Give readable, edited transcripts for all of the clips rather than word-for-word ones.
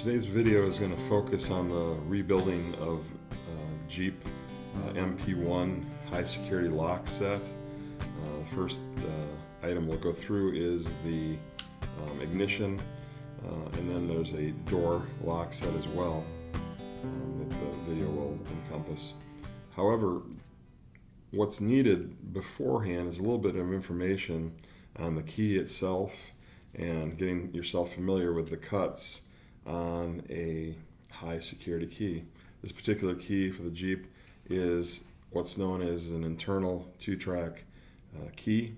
Today's video is going to focus on the rebuilding of Jeep MP1 high security lock set. The first item we'll go through is the ignition, and then there's a door lock set as well that the video will encompass. However, what's needed beforehand is a little bit of information on the key itself and getting yourself familiar with the cuts on a high security key. This particular key for the Jeep is what's known as an internal 2-track key,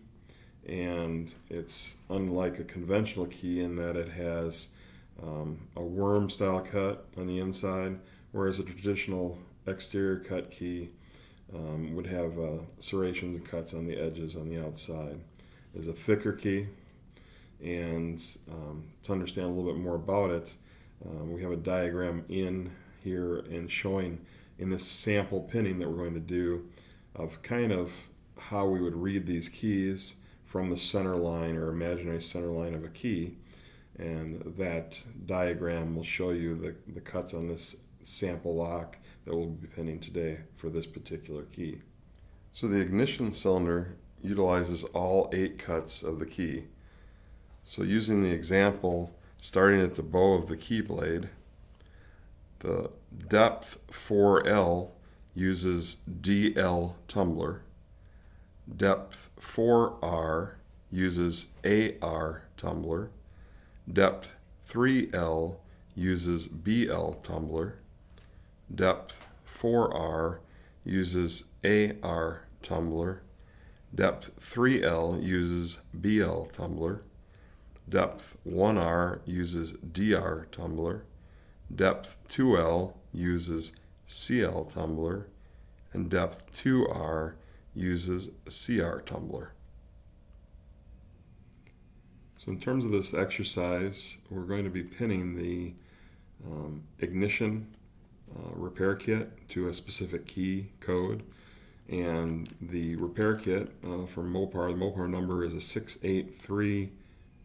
and it's unlike a conventional key in that it has a worm style cut on the inside, whereas a traditional exterior cut key would have serrations and cuts on the edges on the outside. It's a thicker key, and to understand a little bit more about it, we have a diagram in here and showing in this sample pinning that we're going to do of kind of how we would read these keys from the center line or imaginary center line of a key, and that diagram will show you the cuts on this sample lock that we'll be pinning today for this particular key. So the ignition cylinder utilizes all 8 cuts of the key. So using the example starting at the bow of the key blade, the depth 4L uses DL tumbler, depth 4R uses AR tumbler, depth 3L uses BL tumbler, depth 4R uses AR tumbler, depth 3L uses BL tumbler, depth 1R uses DR tumbler, depth 2L uses CL tumbler, and depth 2R uses CR tumbler. So in terms of this exercise, we're going to be pinning the ignition repair kit to a specific key code, and the repair kit from Mopar, the Mopar number is a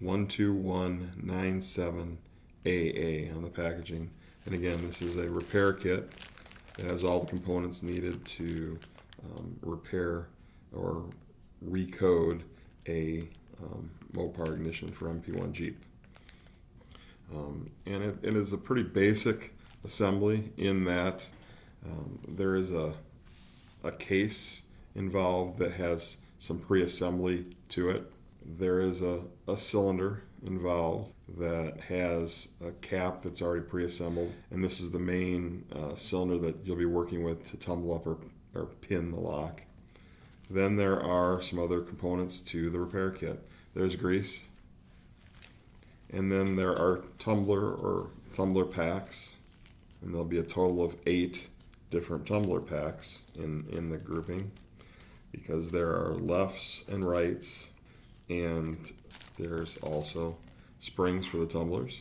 683-12197AA on the packaging. And again, this is a repair kit that has all the components needed to repair or recode a Mopar ignition for MP1 Jeep. And it is a pretty basic assembly in that there is a case involved that has some pre-assembly to it. There is a cylinder involved that has a cap that's already pre-assembled, and this is the main cylinder that you'll be working with to tumble up or pin the lock. Then there are some other components to the repair kit. There's grease, and then there are tumbler packs, and there'll be a total of 8 different tumbler packs in the grouping, because there are lefts and rights, and there's also springs for the tumblers.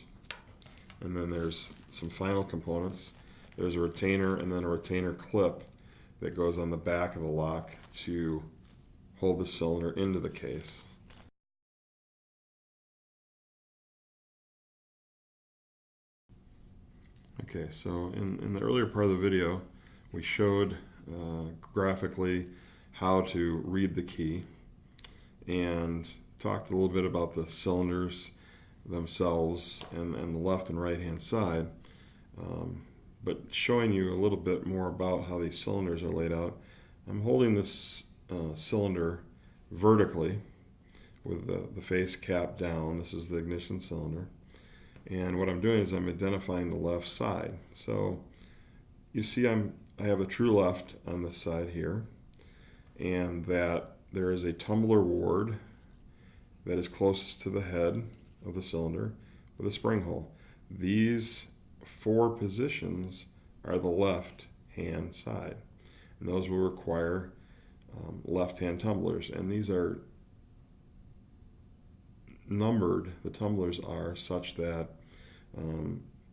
And then there's some final components. There's a retainer and then a retainer clip that goes on the back of the lock to hold the cylinder into the case. Okay, so in the earlier part of the video, we showed graphically how to read the key and talked a little bit about the cylinders themselves and the left and right hand side, but showing you a little bit more about how these cylinders are laid out. I'm holding this cylinder vertically with the face cap down. This is the ignition cylinder, and what I'm doing is I'm identifying the left side. So you see I have a true left on this side here, and that there is a tumbler ward that is closest to the head of the cylinder with a spring hole. These 4 positions are the left hand side, and those will require left hand tumblers, and these are numbered. The tumblers are such that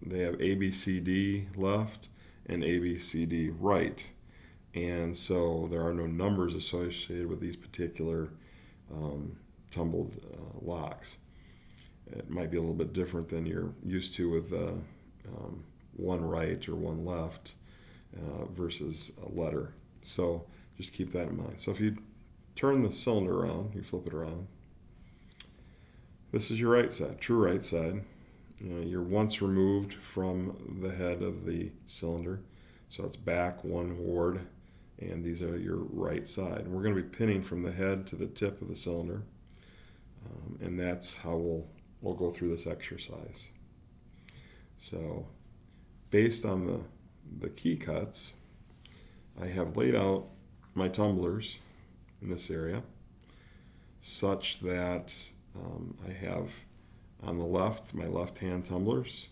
they have ABCD left and ABCD right, and so there are no numbers associated with these particular tumbled locks. It might be a little bit different than you're used to with one right or one left versus a letter. So just keep that in mind. So if you turn the cylinder around, you flip it around. This is your right side, true right side. You're once removed from the head of the cylinder, so it's back one ward, and these are your right side. And we're going to be pinning from the head to the tip of the cylinder, and that's how we'll go through this exercise. So based on the key cuts, I have laid out my tumblers in this area such that I have on the left my left hand tumblers,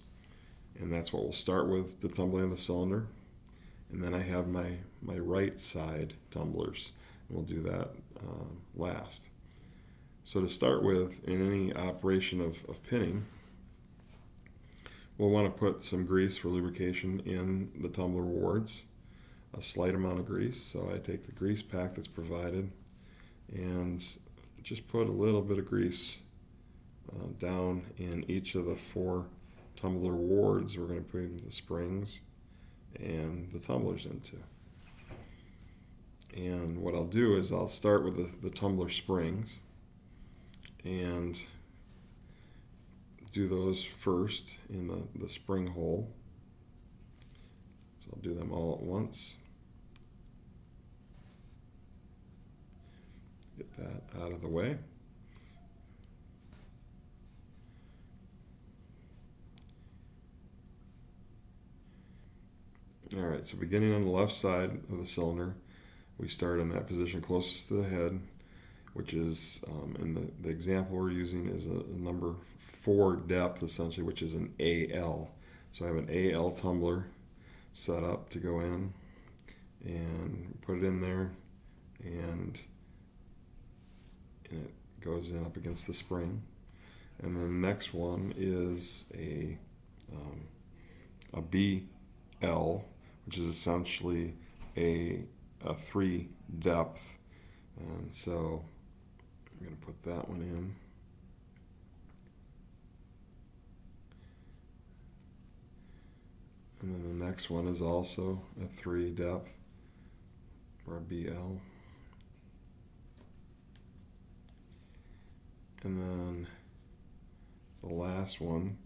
and that's what we'll start with, the tumbling of the cylinder. And then I have my right side tumblers, and we'll do that last. So to start with, in any operation of pinning, we'll want to put some grease for lubrication in the tumbler wards, a slight amount of grease. So I take the grease pack that's provided and just put a little bit of grease down in each of the 4 tumbler wards we're going to put the springs and the tumblers into. And what I'll do is I'll start with the tumbler springs and do those first in the spring hole. So I'll do them all at once. Get that out of the way. All right, so beginning on the left side of the cylinder, we start in that position closest to the head, which is, in the example we're using is a number 4 depth, essentially, which is an AL. So I have an AL tumbler set up to go in and put it in there, and it goes in up against the spring. And then the next one is a BL, which is essentially a 3 depth. And so I'm going to put that one in. And then the next one is also a 3 depth, or a BL. And then the last one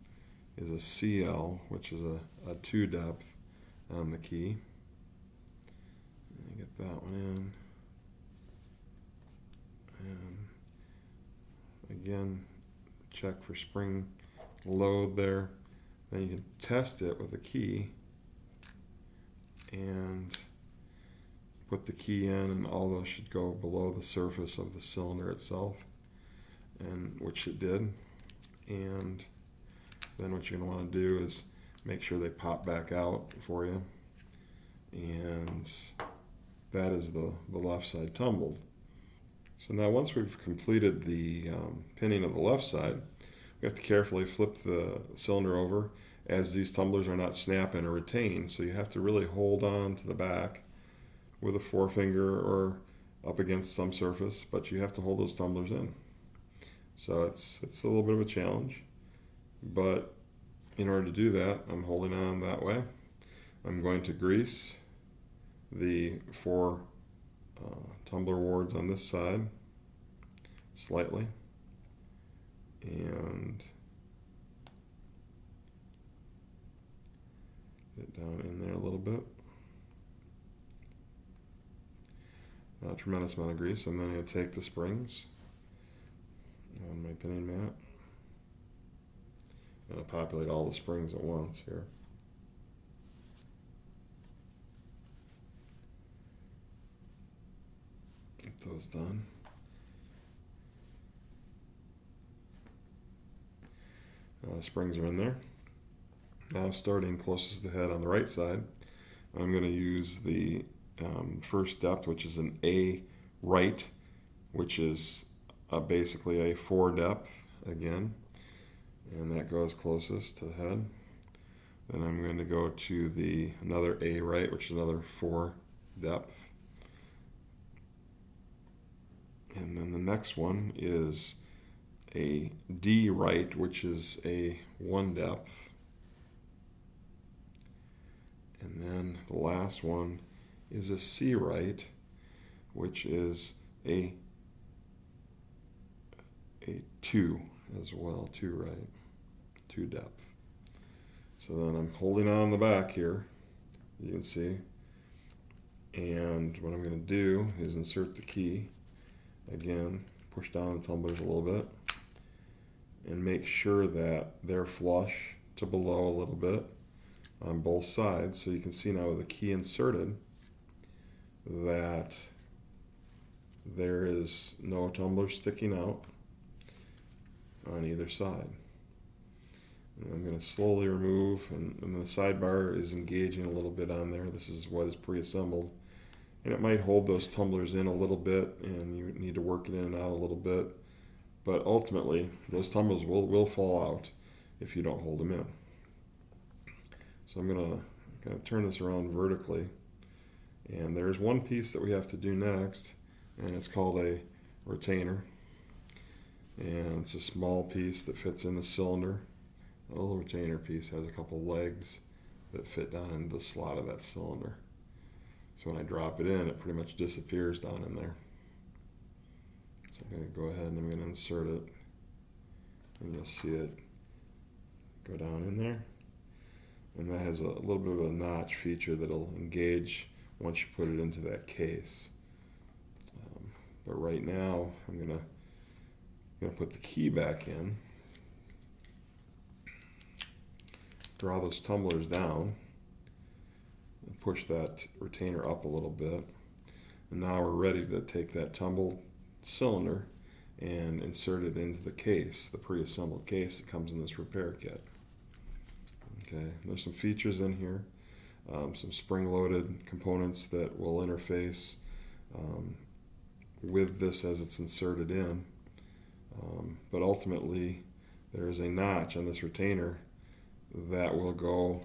is a CL, which is a 2 depth on the key. And get that one in. And again, check for spring load there. Then you can test it with a key and put the key in, and all those should go below the surface of the cylinder itself, and which it did. And then what you're going to want to do is make sure they pop back out for you, and that is the left side tumbled. So now once we've completed the pinning of the left side, we have to carefully flip the cylinder over, as these tumblers are not snap-in or retain, so you have to really hold on to the back with a forefinger or up against some surface, but you have to hold those tumblers in. So it's a little bit of a challenge, but in order to do that, I'm holding on that way. I'm going to grease the 4 tumbler wards on this side slightly, and get it down in there a little bit. Not a tremendous amount of grease. And then I'm going to take the springs on my pinning mat. I'm going to populate all the springs at once here. Get those done. The springs are in there. Now, starting closest to the head on the right side, I'm going to use the first depth, which is an A right, which is basically a 4 depth again, and that goes closest to the head. Then I'm going to go to another A right, which is another 4 depth. And then the next one is a D right, which is a 1 depth. And then the last one is a C-rite, which is a 2 as well, 2 right, 2 depth. So then I'm holding on the back here, you can see, and what I'm going to do is insert the key, again, push down the tumblers a little bit, and make sure that they're flush to below a little bit on both sides. So you can see now with the key inserted that there is no tumbler sticking out on either side. And I'm going to slowly remove, and the sidebar is engaging a little bit on there. This is what is pre-assembled, and it might hold those tumblers in a little bit, and you need to work it in and out a little bit, but ultimately those tumblers will fall out if you don't hold them in. So I'm going to turn this around vertically, and there's one piece that we have to do next, and it's called a retainer, and it's a small piece that fits in the cylinder. A little retainer piece has a couple legs that fit down in the slot of that cylinder. So when I drop it in, it pretty much disappears down in there. So I'm going to go ahead and I'm going to insert it, and you'll see it go down in there. And that has a little bit of a notch feature that'll engage once you put it into that case. But right now, I'm going to put the key back in, draw those tumblers down, and push that retainer up a little bit. And now we're ready to take that tumbled cylinder and insert it into the case, the pre-assembled case that comes in this repair kit. Okay, there's some features in here, some spring-loaded components that will interface with this as it's inserted in, but ultimately there is a notch on this retainer that will go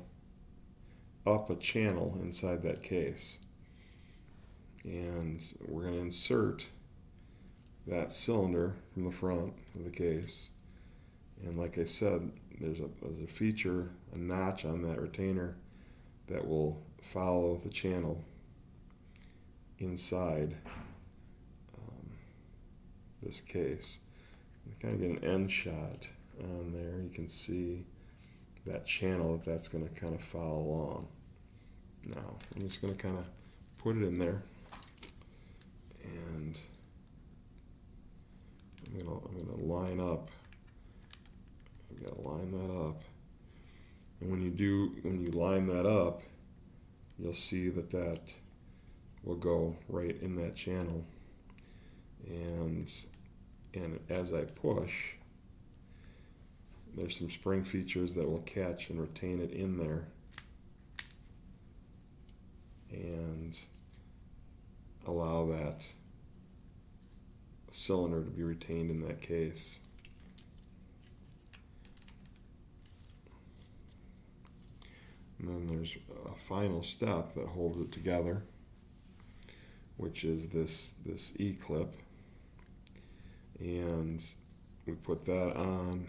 up a channel inside that case, and we're going to insert that cylinder from the front of the case. And like I said, there's a feature, a notch on that retainer that will follow the channel inside this case. You kind of get an end shot on there. You can see that channel that's going to kind of follow along. Now I'm just going to kind of put it in there, and I'm going to line up. I've got to line that up, and when you line that up, you'll see that will go right in that channel, and as I push, there's some spring features that will catch and retain it in there and allow that cylinder to be retained in that case. And then there's a final step that holds it together, which is this E-clip, and we put that on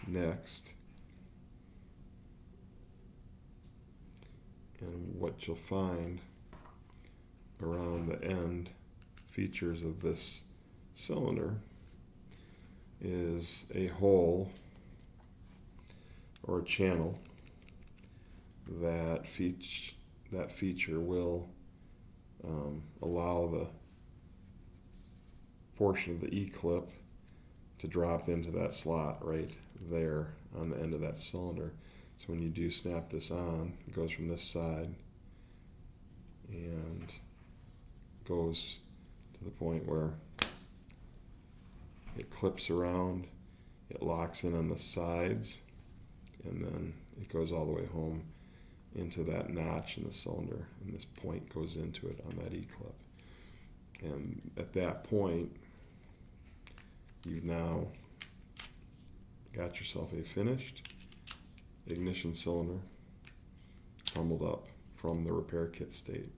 next. And what you'll find around the end features of this cylinder is a hole or a channel that feature will allow the portion of the E-clip to drop into that slot right there on the end of that cylinder. So when you do snap this on, it goes from this side and goes to the point where it clips around, it locks in on the sides, and then it goes all the way home into that notch in the cylinder, and this point goes into it on that E-clip. And at that point, you've now got yourself a finished ignition cylinder tumbled up from the repair kit state.